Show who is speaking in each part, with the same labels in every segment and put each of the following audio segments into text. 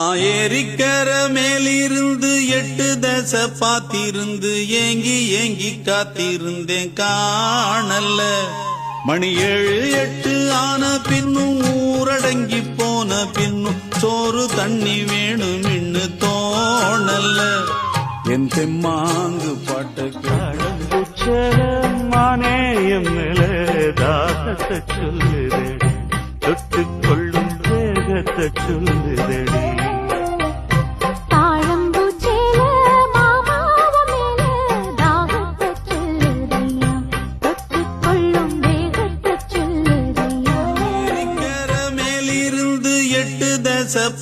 Speaker 1: ஏரிக்கர மேலிருந்து 8 தசை பாத்திருந்து ஏங்கி ஏங்கி காத்திருந்தேன் காணல்ல. மணி 7 8 ஆன பின்னும் ஊரடங்கி போன பின்னும் சோறு தண்ணி வேணும் இன்னு தோணல்ல. என் தெம்மாங்கு பாட்டு
Speaker 2: மானே எம்மில தாகத்தை சொல்லுதடி, தொட்டு கொள்ளும் வேகத்தை சொல்லுதடி.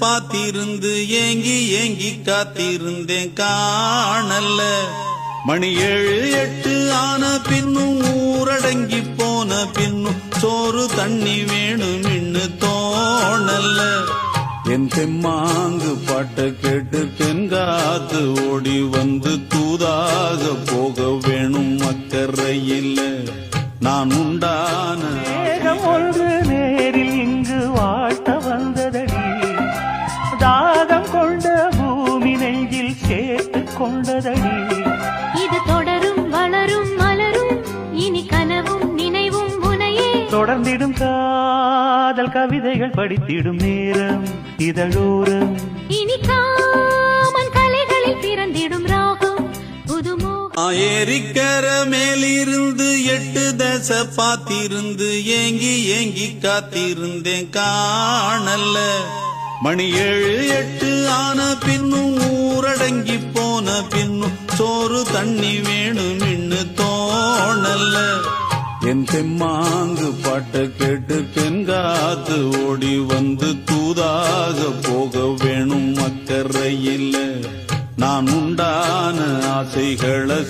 Speaker 1: பாத்திருந்து ஏங்கி ஏங்கி காத்திருந்தேன் காணல்ல. மணி 7 8 ஆன பின்னும் ஊரடங்கி போன பின்னும் சோறு தண்ணி வேணும் இன்னு தோணல்ல. என் தெம்மாங்கு பாட்டை கேட்டு தென்காத்து ஓடி வந்து தூதாக போக வேணும் அக்கறையில் நான் உண்டான
Speaker 2: ஒன்று நேரில் இங்கு வாழ்த்த வந்ததடி, தாகம் கொண்ட பூமி நெஞ்சில் சேர்த்து கொண்டதடி.
Speaker 3: இது தொடரும் வளரும் மலரும் இனி கனவும் நினைவும் உனையே
Speaker 2: தொடர்ந்திடும் காதல் கவிதைகள் படித்திடும் நேரம் இதழோரம்.
Speaker 3: இனி காமன் கலைகளில் பிறந்திடும் ராகம் புதுமோ.
Speaker 1: ஏரிக்கர மேலிருந்து 8 தசை பாத்திருந்து ஏங்கி ஏங்கி காத்திருந்தேன் காணல்ல. மணி 7 8 ஆன பின்னும் ஊரடங்கி போன பின்னும் சோறு தண்ணி வேணும் இன்னு தோணல்ல. என் தெம்மாங்கு பாட்டை கேட்டு தென்காத்து ஓடி வந்து தூதாக போக வேணும் அக்கறையில் நான் உண்டான ஆசைகளை